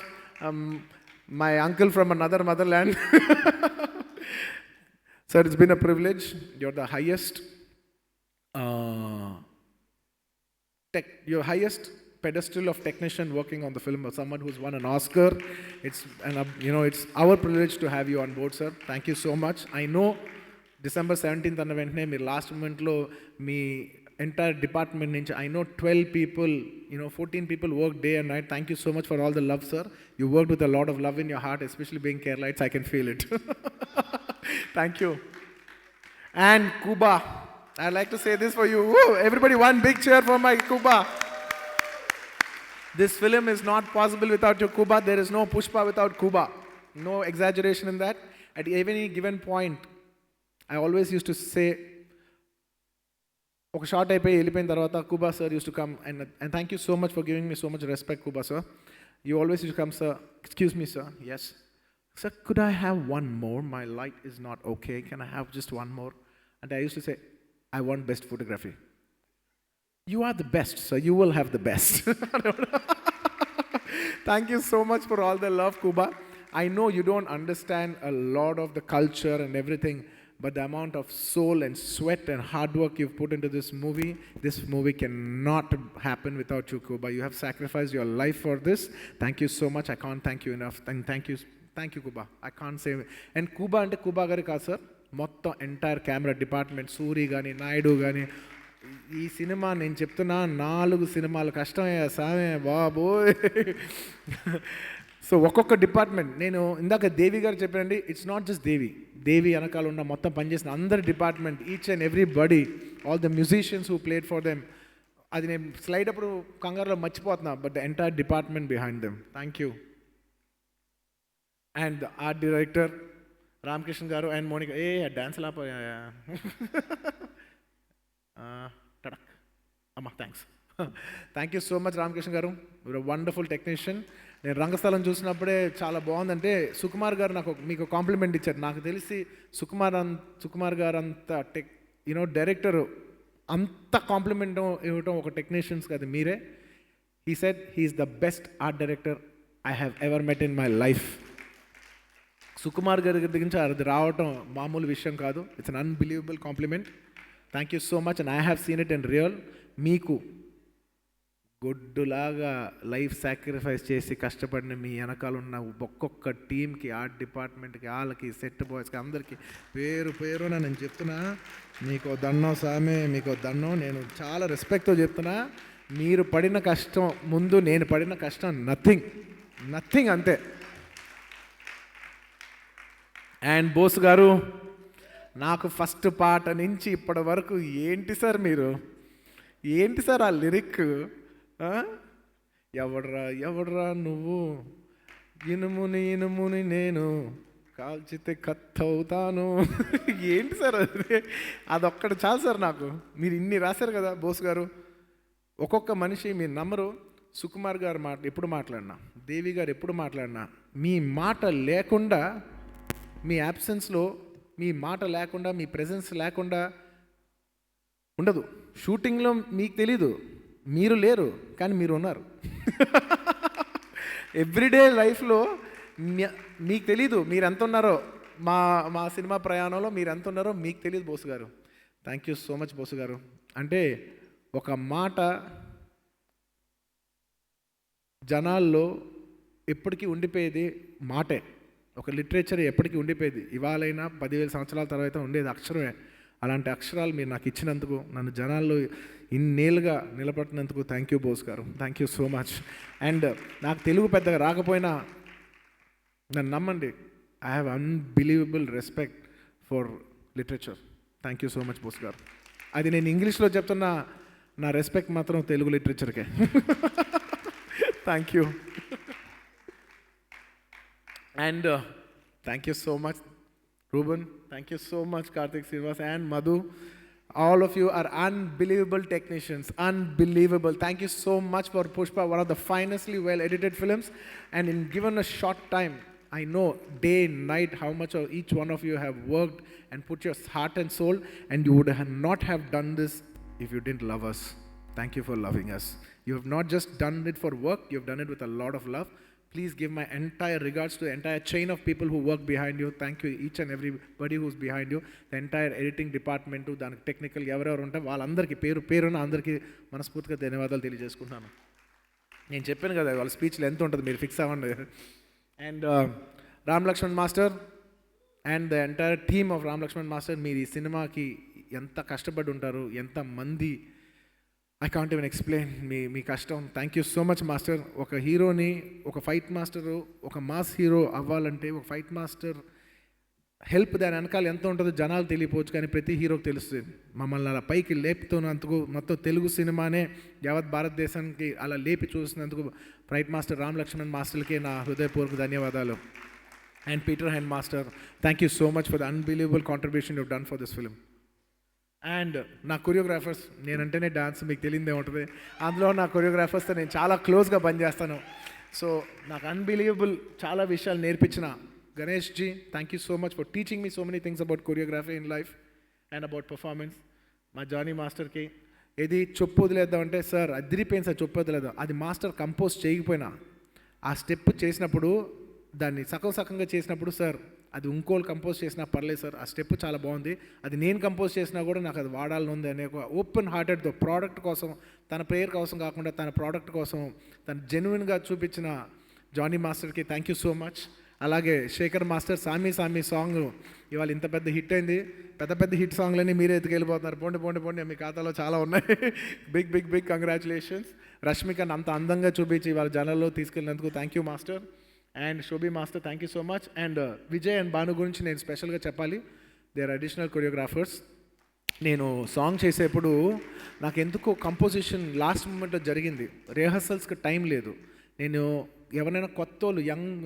C: My uncle from another motherland. Sir, it's been a privilege. You're the highest pedestal of technician working on the film, or someone who's won an Oscar. It's our privilege to have you on board, sir. Thank you so much. I know December 17th అన్న వెంటనే మీరు last మూమెంట్లో మీ entire department నుంచి I know 12 people, 14 people work day and night. Thank you so much for all the love, sir. You worked with a lot of love in your heart, especially being Keralites. I can feel it. Thank you. And Kuba, I'd like to say this for you. Woo! Everybody, one big cheer for my Kuba. This film is not possible without your Kuba. There is no Pushpa without Kuba. No exaggeration in that. At any given point, I always used to say, ఒక short అయిపోయి వెళ్ళిపోయిన తర్వాత Kuba sir used to come and thank you so much for giving me so much respect, Kuba sir. You always used to come, sir. Excuse me, sir. Yes. Sir, could I have one more? My light is not okay. Can I have just one more? And I used to say, I want best photography. You are the best, sir. You will have the best. Thank you so much for all the love, Kuba. I know you don't understand a lot of the culture and everything, but the amount of soul and sweat and hard work you've put into this movie cannot happen without you, Kuba. You have sacrificed your life for this. Thank you so much. I can't thank you enough. And thank you, Kuba. I can't say. And Kuba అంటే Kuba గారి కాదు sir, మొత్తం entire camera department, Suri కానీ నాయుడు కానీ. ఈ cinema నేను చెప్తున్నా 4 సినిమాలు కష్టమయ్యా సామే బాబోయ్. సో ఒక్కొక్క డిపార్ట్మెంట్, నేను ఇందాక దేవి గారు చెప్పానండి, ఇట్స్ నాట్ జస్ట్ దేవి వెనకాల ఉన్న మొత్తం పనిచేసిన అందరి department, each and everybody, all the musicians who played for them. అది నేను స్లైడ్ అప్పుడు కంగారులో మర్చిపోతున్నా, but the entire department behind them. Thank you. And the art director Ramakrishna garu and Monica. Dance లాపోయా టడక్ అమ్మ. Thank you so much Ramakrishna garu. You're wonderful technician. నేను రంగస్థలం చూసినప్పుడే చాలా బాగుందంటే సుకుమార్ గారు మీకు కాంప్లిమెంట్ ఇచ్చారు. నాకు తెలిసి సుకుమార్ గారు అంత డైరెక్టర్ అంత కాంప్లిమెంట్ ఇవ్వటం ఒక టెక్నీషియన్స్కి అది మీరే. He said he's the best art director I have ever met in my life. Sukumar garu దగ్గర నుంచి అది రావటం మామూలు విషయం కాదు. It's an unbelievable compliment. Thank you so much. And I have seen it in real. మీకు గొడ్డులాగా లైఫ్ సాక్రిఫైస్ చేసి కష్టపడిన మీ వెనకాల ఉన్న ఒక్కొక్క టీంకి, ఆర్ట్ డిపార్ట్మెంట్కి, వాళ్ళకి, సెట్ బాయ్స్కి, అందరికీ పేరున నేను చెప్తున్నా, మీకు దండం సామే, మీకు దండం. నేను చాలా రెస్పెక్ట్తో చెప్తున్నా. మీరు పడిన కష్టం ముందు నేను పడిన కష్టం నథింగ్ అంతే. అండ్ బోస్ గారు, నాకు ఫస్ట్ పాట నుంచి ఇప్పటి వరకు ఏంటి సార్ ఆ లిరిక్, ఎవడ్రా నువ్వు, ఇనుముని నేను కాల్చితే కత్తవుతాను. ఏంటి సార్ అదొక్కటి చాలు సార్ నాకు. మీరు ఇన్ని రాశారు కదా బోస్ గారు. ఒక్కొక్క మనిషి మీరు నమ్మరు. సుకుమార్ గారు ఎప్పుడు మాట్లాడినా, దేవి గారు ఎప్పుడు మాట్లాడినా, మీ మాట లేకుండా, మీ యాబ్సెన్స్లో మీ మాట లేకుండా, మీ ప్రెజెన్స్ లేకుండా ఉండదు. షూటింగ్లో మీకు తెలీదు, మీరు లేరు, కానీ మీరు ఉన్నారు. ఎవ్రీడే లైఫ్లో మీకు తెలీదు మీరు ఎంత ఉన్నారో. మా మా సినిమా ప్రయాణంలో మీరు ఎంత ఉన్నారో మీకు తెలియదు బోసు గారు. థ్యాంక్ యూ సో మచ్ బోసు గారు. అంటే ఒక మాట జనాల్లో ఎప్పటికీ ఉండిపోయేది మాటే. ఒక లిటరేచర్ ఎప్పటికీ ఉండిపోయేది. ఇవాళైనా 10,000 సంవత్సరాల తర్వాత ఉండేది అక్షరమే. అలాంటి అక్షరాలు మీరు నాకు ఇచ్చినందుకు, నన్ను జనాల్లో ఇన్నేళ్ళుగా నిలబెట్టినందుకు thank you Bose garu. Thank you so much. And నాకు తెలుగు పెద్దగా రాకపోయినా నన్ను నమ్మండి, I have unbelievable respect for literature. Thank you so much Bose garu. అది నేను ఇంగ్లీష్లో చెప్తున్న నా రెస్పెక్ట్ మాత్రం తెలుగు లిటరేచర్కే. Thank you. And thank you so much Ruben, thank you so much, Karthik Srinivas and Madhu. All of you are unbelievable technicians, unbelievable. Thank you so much for Pushpa, one of the finestly well-edited films. And in given a short time, I know day and night how much of each one of you have worked and put your heart and soul, and you would not have done this if you didn't love us. Thank you for loving us. You have not just done it for work, you have done it with a lot of love. Please give my entire regards to the entire chain of people who work behind you. Thank you each and everybody who's behind you. The entire editing department, దానికి technical ఎవరెవరు ఉంటే వాళ్ళందరికీ పేరున అందరికీ మనస్ఫూర్తిగా ధన్యవాదాలు తెలియజేసుకుంటున్నాను. నేను చెప్పాను కదా వాళ్ళ స్పీచ్లో ఎంత ఉంటుంది, మీరు ఫిక్స్ అవ్వండి. And Ram Laxman master and the entire team of Ram Laxman master, మీరు ఈ సినిమాకి ఎంత కష్టపడి ఉంటారు, ఎంత మంది, ఐ కాంట్ ఈవెన్ ఎక్స్ప్లెయిన్ మీ కష్టం. Thank you so much master. ఒక హీరోని, ఒక ఫైట్ మాస్టరు, ఒక మాస్ హీరో అవ్వాలంటే ఒక ఫైట్ మాస్టర్ హెల్ప్ దాని వెనకాల ఎంత ఉంటుందో జనాలు తెలియపోవచ్చు, కానీ ప్రతి హీరోకి తెలుస్తుంది. మమ్మల్ని అలా పైకి లేపుతున్నందుకు, మొత్తం తెలుగు సినిమానే యావత్ భారతదేశానికి అలా లేపి చూసినందుకు ఫైట్ మాస్టర్ రామ్ లక్ష్మణ్ మాస్టర్కి నా హృదయపూర్వక ధన్యవాదాలు. And Peter hand master, thank you so much for the unbelievable contribution you done for this film. And నా కొరియోగ్రాఫర్స్, నేనంటేనే డాన్స్ మీకు తెలియదే ఉంటుంది, అందులో నా కొరియోగ్రాఫర్స్తో నేను చాలా క్లోజ్గా పనిచేస్తాను. సో నాకు అన్బిలీవబుల్ చాలా విషయాలు నేర్పించిన Ganesh ji, thank you so much for teaching me so many things about choreography in life and about performance. మా జానీ మాస్టర్కి ఏది చొప్పు వదిలేద్దామంటే, సార్ అదిరిపోయింది సార్ చొప్పు వదిలేద్దాం, అది మాస్టర్ కంపోజ్ చేయకపోయినా ఆ స్టెప్ చేసినప్పుడు, దాన్ని సగంగా చేసినప్పుడు, సార్ అది ఇంకోళ్ళు కంపోజ్ చేసినా పర్లేదు సార్, ఆ స్టెప్ చాలా బాగుంది, అది నేను కంపోజ్ చేసినా కూడా నాకు అది వాడాలని ఉంది అనే ఒక ఓపెన్ హార్టెడ్తో ప్రోడక్ట్ కోసం, తన ప్రేయర్ కోసం కాకుండా తన ప్రోడక్ట్ కోసం తను జెన్యున్గా చూపించిన జానీ మాస్టర్కి థ్యాంక్ యూ సో మచ్. అలాగే శేఖర్ మాస్టర్, సామి సాంగ్ ఇవాళ ఇంత పెద్ద హిట్ అయింది. పెద్ద హిట్ సాంగ్లన్నీ మీరే ఎత్తుకెళ్ళిపోతున్నారు. పోండి మీ ఖాతాలో చాలా ఉన్నాయి. Big congratulations. రష్మికను అంత అందంగా చూపించి ఇవాళ జనాల్లో తీసుకెళ్ళినందుకు thank you master. And Shobi master, thank you so much. And Vijay and Bhanu గురించి నేను స్పెషల్గా చెప్పాలి. They are additional choreographers. నేను సాంగ్ చేసేప్పుడు నాకు ఎందుకో కంపోజిషన్ లాస్ట్ మూమెంట్లో జరిగింది, రిహర్సల్స్కి టైం లేదు. నేను ఎవరైనా కొత్త వాళ్ళు యంగ్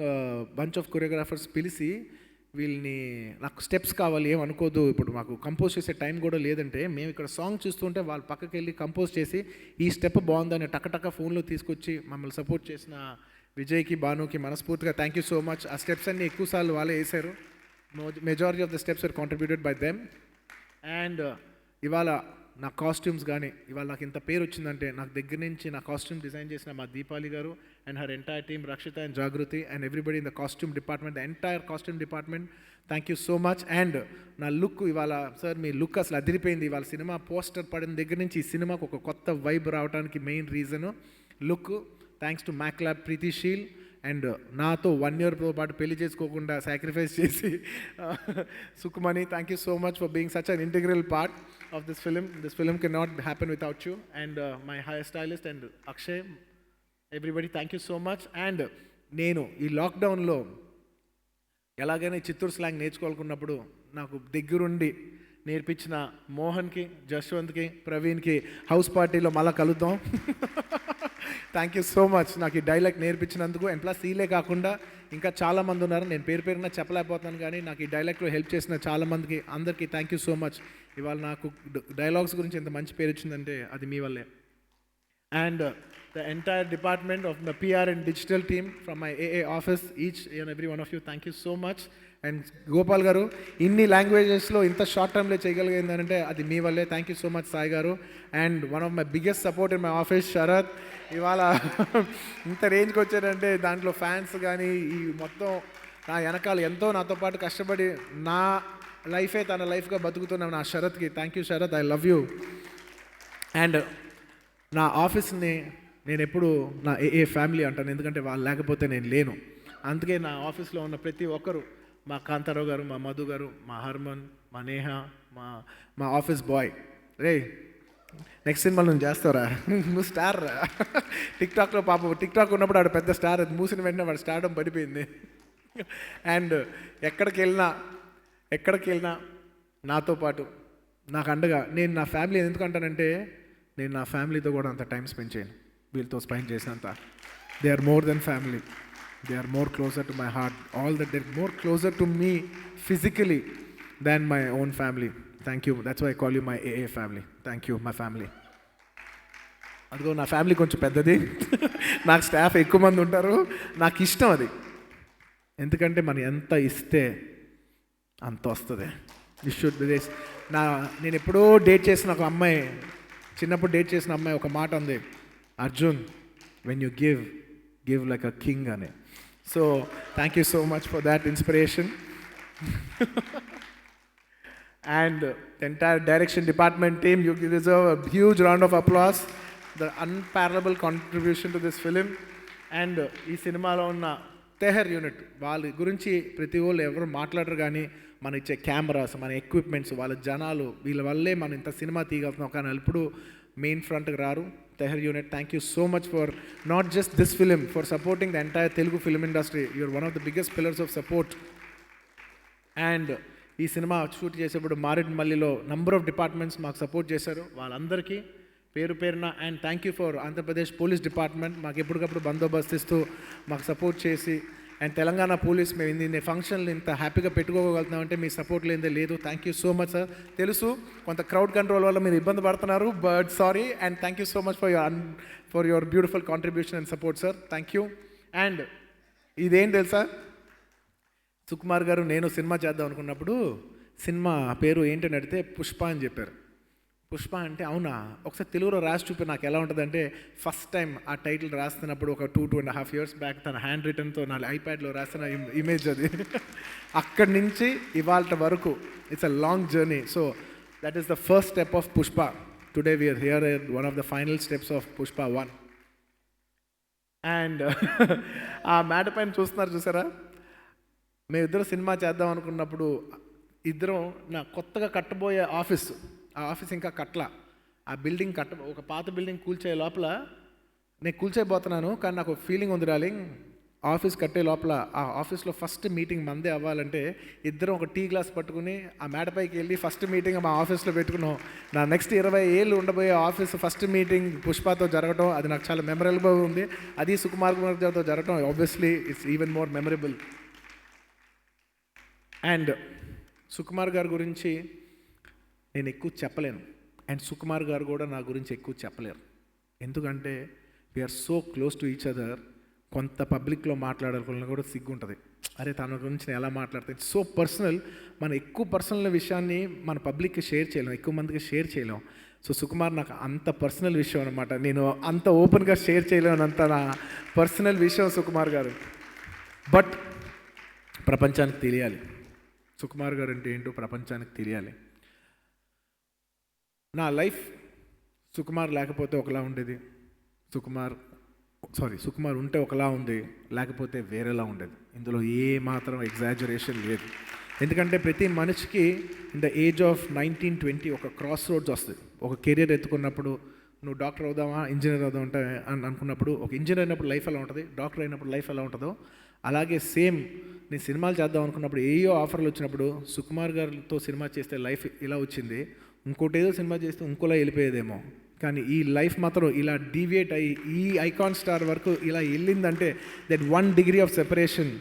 C: బంచ్ ఆఫ్ కొరియోగ్రాఫర్స్ పిలిచి వీళ్ళని, నాకు స్టెప్స్ కావాలి, ఏమనుకోదు, ఇప్పుడు మాకు కంపోజ్ చేసే టైం కూడా లేదంటే, మేము ఇక్కడ సాంగ్ చూస్తుంటే వాళ్ళు పక్కకి వెళ్ళి కంపోజ్ చేసి ఈ స్టెప్ బాగుందని టక్క ఫోన్లో తీసుకొచ్చి మమ్మల్ని సపోర్ట్ చేసిన విజయ్కి, భానుకి మనస్ఫూర్తిగా థ్యాంక్ యూ సో మచ్. ఆ స్టెప్స్ అన్నీ ఎక్కువసార్లు వాళ్ళే వేశారు. Majority of the steps are contributed by them. And ఇవాళ నా కాస్ట్యూమ్స్ కానీ, ఇవాళ నాకు ఇంత పేరు వచ్చిందంటే నాకు దగ్గర నుంచి నా కాస్ట్యూమ్ డిజైన్ చేసిన మా Deepali garu and her entire team, Rakshita and Jagruti and everybody in the costume department, the entire costume department, thank you so much. And నా లుక్ ఇవాళ, సార్ మీ లుక్ అసలు అదిరిపోయింది. ఇవాళ సినిమా పోస్టర్ పడిన దగ్గర నుంచి ఈ సినిమాకు ఒక కొత్త వైబ్ రావడానికి main reason look. Thanks to మ్యాక్లాబ్ ప్రీతిశీల్ అండ్ నాతో 1 yearతో పాటు పెళ్లి చేసుకోకుండా సాక్రిఫైస్ చేసి Sukumani, thank you so much for being such an integral part of this film. This film can not happen without you. And my hair stylist and Akshay, everybody thank you so much. And నేను ఈ లాక్డౌన్లో ఎలాగైనా Chittoor slang నేర్చుకోవాలనుకున్నప్పుడు నాకు దగ్గరుండి నేర్పించిన మోహన్కి, జశ్వంత్కి, ప్రవీణ్కి house పార్టీలో మళ్ళీ కలుద్దాం. థ్యాంక్ యూ సో మచ్ నాకు ఈ డైలాగ్ నేర్పించినందుకు. అండ్ ప్లస్ ఈలే కాకుండా ఇంకా చాలామంది ఉన్నారు, నేను పేరున చెప్పలేకపోతున్నాను, కానీ నాకు ఈ డైలాగ్లో హెల్ప్ చేసిన చాలామందికి అందరికీ థ్యాంక్ యూ సో మచ్. ఇవాళ నాకు డైలాగ్స్ గురించి ఎంత మంచి పేరు వచ్చిందంటే అది మీ వల్లే. And the entire department of the PR and digital team from my AA office, each and every one of you, thank you so much. And Gopal garu, inni languages lo inta short term lo cheyagalagindante adi mee valle. Thank you so much Sai garu. And one of my biggest support in my office, Sharath, ivala inta range ku vachadante dantlo fans gaani ee mottham నా వెనకాల ఎంతో నాతో పాటు కష్టపడి నా లైఫే తన లైఫ్గా బతుకుతున్న నా శరత్కి thank you Sharath, I love you. And నా ఆఫీస్ని నేను ఎప్పుడు నా ఏ ఫ్యామిలీ అంటాను, ఎందుకంటే వాళ్ళు లేకపోతే నేను లేను. అందుకే నా ఆఫీస్లో ఉన్న ప్రతి ఒక్కరు, మా కాంతారావు గారు, మా మధు గారు, మా హర్మన్, మా నేహ, మా ఆఫీస్ బాయ్, రే నెక్స్ట్ సినిమాలో నువ్వు చేస్తావురా, నువ్వు స్టార్ రా. టిక్టాక్లో పాప టిక్టాక్ ఉన్నప్పుడు ఆడు పెద్ద స్టార్, అది మూసిన వెంటనే వాడు స్టార్డం పడిపోయింది. అండ్ ఎక్కడికి వెళ్ళినా నాతో పాటు నాకు అండగా, నేను నా ఫ్యామిలీ ఎందుకంటానంటే నేను నా ఫ్యామిలీతో కూడా అంత టైం స్పెండ్ చేయను వీళ్ళతో స్పెండ్ చేసినంత. They are more than family, they are more closer to my heart, all that they are more closer to me physically than my own family. Thank you, that's why I call you my AA family. Thank you my family. అదిగో నా family కొంచెం పెద్దది, నాకు staff ఎక్కువ మంది ఉంటారు, నాకు ఇష్టం అది. ఎందుకంటే మనం ఎంత ఇస్తే అంత వస్తుంది. This should be this. నేను ఎప్పుడో డేట్ చేసిన ఒక అమ్మాయి, చిన్నప్పుడు డేట్ చేసిన అమ్మాయి ఒక మాట ఉంది, Arjun when you give like a king అని. So thank you so much for that inspiration. And the entire direction department team, you deserve a huge round of applause. The unparallelable contribution to this film. And ఈ సినిమాలో ఉన్న తెహర్ unit వాళ్ళ గురించి ప్రతి వాళ్ళు ఎవరు మాట్లాడరు, కానీ మన ఇచ్చే కెమెరాస్, మన ఎక్విప్మెంట్స్, వాళ్ళ జనాలు, వీళ్ళ వల్లే మనం ఇంత సినిమా తీయగలుగుతున్నాం. కానీ ఇప్పుడు మెయిన్ ఫ్రంట్కి రారు. తెహర్ unit, thank you so much for not just this film, for supporting the entire Telugu film industry. You're one of the biggest pillars of support. And ఈ సినిమా షూట్ చేసేప్పుడు మారేడుమల్లిలో నంబర్ ఆఫ్ డిపార్ట్మెంట్స్ మాకు సపోర్ట్ చేశారు, వాళ్ళందరికీ పేరు పేరున. And thank you for Andhra Pradesh police department, మాకు ఎప్పటికప్పుడు బందోబస్తు ఇస్తూ మాకు సపోర్ట్ చేసి. అండ్ తెలంగాణ పోలీస్, మేము ఇన్ని ఫంక్షన్లు ఇంత హ్యాపీగా పెట్టుకోగలుగుతున్నామంటే మీ సపోర్ట్ లేదే లేదు. Thank you so much sir. తెలుసు కొంత క్రౌడ్ కంట్రోల్ వల్ల మీరు ఇబ్బంది పడుతున్నారు, but sorry. And thank you so much for your beautiful contribution and support sir, thank you. And ఇదేం తెలుసా, సుకుమార్ గారు నేను సినిమా చేద్దాం అనుకున్నప్పుడు సినిమా పేరు ఏంటని అడిగితే పుష్ప అని చెప్పారు. పుష్ప అంటే అవునా, ఒకసారి తెలుగులో రాసి చూపి నాకు ఎలా ఉంటుందంటే, ఫస్ట్ టైం ఆ టైటిల్ రాస్తున్నప్పుడు ఒక 2.5 years బ్యాక్ తన హ్యాండ్ రిటన్తో నా ఐప్యాడ్లో రాసిన ఇమేజ్ అది. అక్కడి నుంచి ఇవాళ వరకు it's a long journey. So that is the first step of Pushpa. Today we're here at one of the final steps of Pushpa 1. And ఆ మ్యాట్ పైన చూసారా, మేమిద్దరం సినిమా చేద్దాం అనుకున్నప్పుడు ఇద్దరం నా కొత్తగా కట్టబోయే ఆఫీస్, ఆ ఆఫీస్ ఇంకా కట్టలా, ఆ బిల్డింగ్ ఒక పాత బిల్డింగ్ కూల్చే లోపల నేను కూల్చేయబోతున్నాను. కానీ నాకు ఫీలింగ్ ఉంది డార్లింగ్, ఆఫీస్ కట్టే లోపల ఆ ఆఫీస్లో ఫస్ట్ మీటింగ్ మందే అవ్వాలంటే ఇద్దరం ఒక టీ గ్లాస్ పట్టుకుని ఆ మేడపైకి వెళ్ళి ఫస్ట్ మీటింగ్ మా ఆఫీస్లో పెట్టుకున్నాం. నా నెక్స్ట్ 20 ఏళ్ళు ఉండబోయే ఆఫీస్ ఫస్ట్ మీటింగ్ పుష్పతో జరగటం, అది నాకు చాలా మెమరబుల్ ఉంది. అది సుకుమార్ గారితో జరగటం obviously it's even more memorable. And Sukumar గారి గురించి నేను ఎక్కువ చెప్పలేను, అండ్ సుకుమార్ గారు కూడా నా గురించి ఎక్కువ చెప్పలేరు. ఎందుకంటే we're so close to each other. కొంత పబ్లిక్లో మాట్లాడాలనుకున్నా కూడా సిగ్గు ఉంటుంది, అరే తన గురించి నేను ఎలా మాట్లాడితే ఇట్స్ సో పర్సనల్. మనం ఎక్కువ పర్సనల్ విషయాన్ని మన పబ్లిక్కి షేర్ చేయలేం, ఎక్కువ మందికి షేర్ చేయలేం. సో సుకుమార్ నాకు అంత పర్సనల్ విషయం అనమాట, నేను అంత ఓపెన్గా షేర్ చేయలేను, అంత నా పర్సనల్ విషయం సుకుమార్ గారు. బట్ ప్రపంచానికి తెలియాలి సుకుమార్ గారు అంటే ఏంటో, ప్రపంచానికి తెలియాలి. నా లైఫ్ సుకుమార్ లేకపోతే ఒకలా ఉండేది, సుకుమార్ ఉంటే ఒకలా ఉంది, లేకపోతే వేరేలా ఉండేది. ఇందులో ఏ మాత్రం ఎగ్జాజరేషన్ లేదు. ఎందుకంటే ప్రతి మనిషికి ఇన్ ద ఏజ్ ఆఫ్ 19-20 ఒక క్రాస్ రోడ్స్ వస్తుంది. ఒక కెరీర్ ఎత్తుకున్నప్పుడు నువ్వు డాక్టర్ అవుదామా, ఇంజనీర్ అవుదాం అంటే అనుకున్నప్పుడు, ఒక ఇంజనీర్ అయినప్పుడు లైఫ్ ఎలా ఉంటుంది, డాక్టర్ అయినప్పుడు లైఫ్ ఎలా ఉంటుందో, అలాగే సేమ్ నేను సినిమాలు చేద్దాం అనుకున్నప్పుడు ఏయో ఆఫర్లు వచ్చినప్పుడు సుకుమార్ గారితో సినిమా చేస్తే లైఫ్ ఇలా వచ్చింది, ఇంకోటి ఏదో సినిమా చేస్తే ఇంకోలా వెళ్ళిపోయేదేమో. కానీ ఈ లైఫ్ మాత్రం ఇలా డీవియేట్ అయ్యి ఈ ఐకాన్ స్టార్ వరకు ఇలా వెళ్ళిందంటే that 1 degree of separation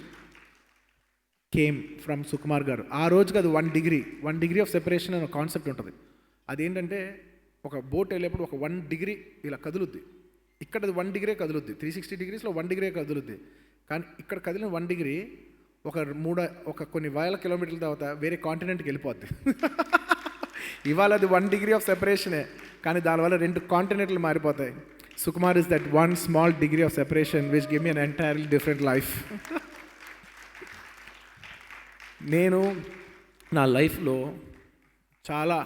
C: came from Sukumar garu. ఆ రోజుకి అది 1 degree ఆఫ్ సెపరేషన్ అనే కాన్సెప్ట్ ఉంటుంది. అదేంటంటే ఒక బోట్ వెళ్ళేప్పుడు ఒక 1 degree ఇలా కదులుద్ది, ఇక్కడ అది 1 degree కదులుద్ది, 360 degreesలో 1 degree కదులుద్ది. కానీ ఇక్కడ కదిలిన 1 degree ఒక కొన్ని వేల కిలోమీటర్ల తర్వాత వేరే కాంటినెంట్కి వెళ్ళిపోద్ది. ఇవాళ అది 1 degree ఆఫ్ సెపరేషనే, కానీ దానివల్ల 2 కాంటినెంట్లు మారిపోతాయి. Sukumar is that 1 small degree of separation which give me an entirely different life. నేను నా లైఫ్లో చాలా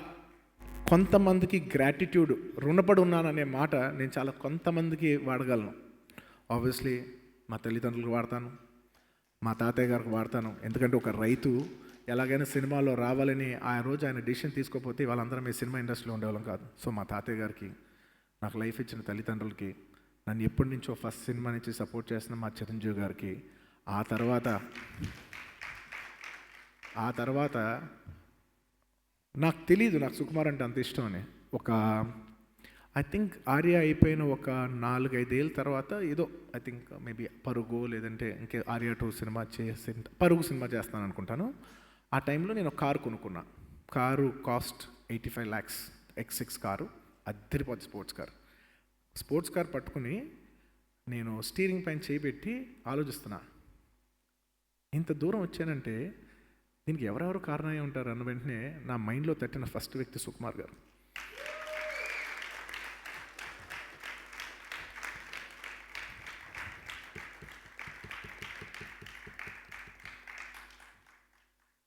C: కొంతమందికి గ్రాటిట్యూడ్ రుణపడి ఉన్నాననే మాట నేను చాలా కొంతమందికి వాడగలను. ఆబ్వియస్లీ మా తల్లిదండ్రులకు వాడతాను, మా తాతయ్య గారికి వాడతాను. ఎందుకంటే ఒక రైతు ఎలాగైనా సినిమాలో రావాలని ఆ రోజు ఆయన డిసిషన్ తీసుకోకపోతే వాళ్ళందరం ఈ సినిమా ఇండస్ట్రీలో ఉండేవాళ్ళం కాదు. సో మా తాతయ్య గారికి, నాకు లైఫ్ ఇచ్చిన తల్లిదండ్రులకి, నన్ను ఎప్పటి నుంచో ఫస్ట్ సినిమా నుంచి సపోర్ట్ చేస్తున్న మా చిరంజీవి గారికి, ఆ తర్వాత నాకు తెలీదు నాకు సుకుమార్ అంటే అంత ఇష్టం అని. ఐ థింక్ ఆర్య అయిపోయిన ఒక 4-5 ఏళ్ళ తర్వాత ఏదో ఐ థింక్ మేబీ పరుగు లేదంటే ఇంకే ఆర్య 2 సినిమా పరుగు సినిమా చేస్తాను అనుకుంటాను. ఆ టైంలో నేను ఒక కారు కొనుక్కున్నా. Car cost 85 lakhs X6 car, అద్దరిపోద్ది స్పోర్ట్స్ కార్ పట్టుకుని నేను స్టీరింగ్ పైన చేయిబెట్టి ఆలోచిస్తున్నా, ఇంత దూరం వచ్చానంటే దీనికి ఎవరెవరు కారణమై ఉంటారు అన్న వెంటనే నా మైండ్లో తట్టిన ఫస్ట్ వ్యక్తి సుకుమార్ గారు.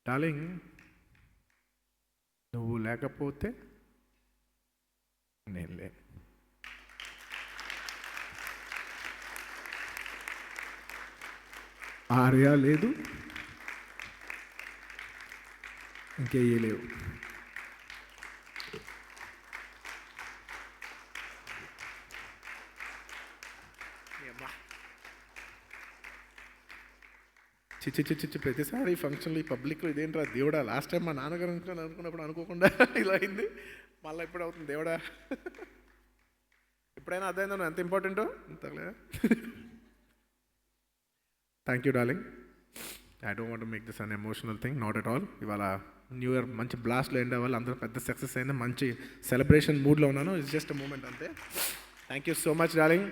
C: డార్లింగ్, నువ్వు లేకపోతే నేను లేను. ఆర్య లేదు, ఇంకేయే లేవు. చిచ్చి ప్రతిసారి ఫంక్షన్లో ఈ పబ్లిక్లో ఇదేంట్రా దేవుడా, లాస్ట్ టైం మా నాన్నగారు అనుకున్నప్పుడు అనుకోకుండా ఇలా అయింది, మళ్ళీ ఎప్పుడు అవుతుంది దేవుడా. ఎప్పుడైనా అర్థమైందా నువ్వు ఎంత ఇంపార్టెంటో అంతలే. Thank you darling. I don't want to make this an emotional thing, not at all. ఇవాళ న్యూ ఇయర్ మంచి బ్లాస్ట్లో ఎండ్ అవ్వాలి, అందరూ పెద్ద సక్సెస్ అయినా మంచి సెలబ్రేషన్ మూడ్లో ఉన్నాను. ఇట్స్ జస్ట్ అ మూమెంట్ అంతే. Thank you so much darling.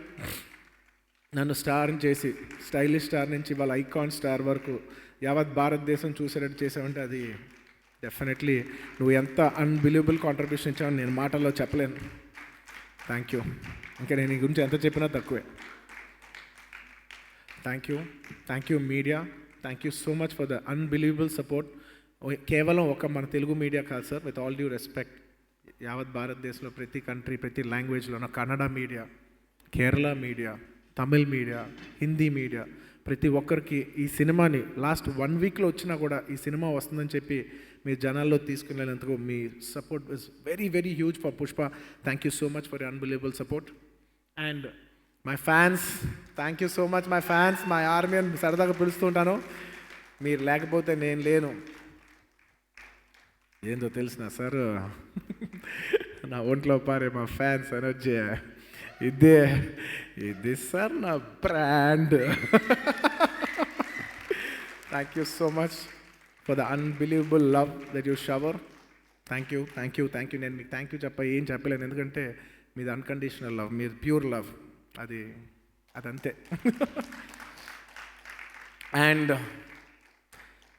C: నన్ను స్టార్ని చేసి స్టైలిష్ స్టార్ నుంచి వాళ్ళ ఐకాన్ స్టార్ వరకు యావత్ భారతదేశం చూసేటట్టు చేసావంటే అది డెఫినెట్లీ నువ్వు ఎంత అన్బిలీవబుల్ కాంట్రిబ్యూషన్ ఇచ్చావని నేను మాటల్లో చెప్పలేను. Thank you. ఇంకా నేను ఈ గురించి ఎంత చెప్పినా తక్కువే. Thank you media. Thank you so much for the unbelievable support. కేవలం ఒక మన తెలుగు మీడియా కాదు sir, with all due respect, యావత్ భారతదేశంలో ప్రతి కంట్రీ ప్రతి లాంగ్వేజ్లో Kannada media, Kerala media, Tamil media, Hindi media, ప్రతి ఒక్కరికి ఈ సినిమాని లాస్ట్ 1 వీక్లో వచ్చినా కూడా ఈ సినిమా వస్తుందని చెప్పి మీ జనాల్లో తీసుకునేందుకు మీ support is very very huge for Pushpa. Thank you so much for your unbelievable support. And my fans, thank you so much my fans, my army అని సరదాగా పిలుస్తుంటాను. మీరు లేకపోతే నేను లేను. ఏందో తెలిసిన సార్, నా ఒంట్లో పారే మా ఫ్యాన్స్ ఎనర్జీ ఇది సార్ నా brand. Thank you so much for the unbelievable love that you shower. Thank you. నేను మీకు థ్యాంక్ యూ ఏం చెప్పలేను, ఎందుకంటే మీది అన్కండిషనల్ లవ్, మీది ప్యూర్ లవ్, అదంతే. అండ్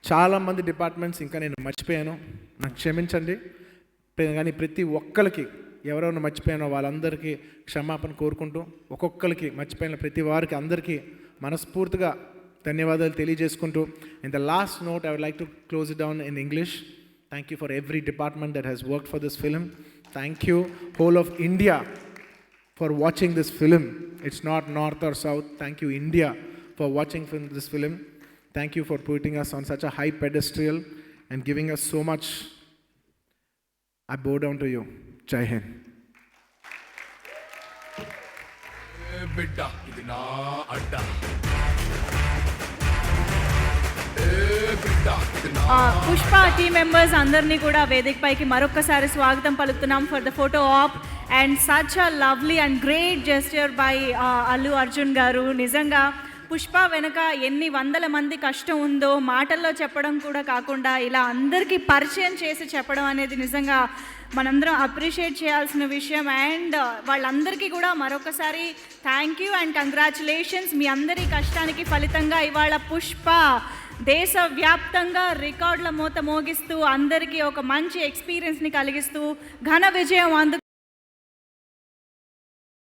C: చాలామంది డిపార్ట్మెంట్స్ ఇంకా నేను మర్చిపోయాను, నాకు క్షమించండి. కానీ ప్రతి ఒక్కరికి ఎవరెవరు మర్చిపోయానో వాళ్ళందరికీ క్షమాపణ కోరుకుంటూ, ఒక్కొక్కరికి మర్చిపోయిన ప్రతి వారికి అందరికీ మనస్ఫూర్తిగా ధన్యవాదాలు తెలియజేసుకుంటూ, in the last note I would like to close it down in English. Thank you for every department that has worked for this film. Thank you whole of India for watching this film. It's not north or south. Thank you India for watching this film. Thank you for putting us on such a high pedestal and giving us so much. I bow down to you. Jai Hind.
B: బిడ్డ ఇది నా అడ్డ.
A: Pushpa team members అందరినీ కూడా వేదిక పైకి మరొక్కసారి స్వాగతం పలుకుతున్నాం for the photo op. And such a lovely and great gesture by Allu Arjun garu. నిజంగా పుష్ప వెనుక ఎన్ని వందల మంది కష్టం ఉందో మాటల్లో చెప్పడం కూడా కాకుండా ఇలా అందరికీ పరిచయం చేసి చెప్పడం అనేది నిజంగా మనందరం అప్రిషియేట్ చేయాల్సిన విషయం. అండ్ వాళ్ళందరికీ కూడా మరొకసారి థ్యాంక్ యూ అండ్ కంగ్రాచులేషన్స్. మీ అందరి కష్టానికి ఫలితంగా ఇవాళ పుష్ప దేశవ్యాప్తంగా రికార్డుల మోత మోగిస్తూ అందరికీ ఒక మంచి ఎక్స్పీరియన్స్ని కలిగిస్తూ ఘన విజయం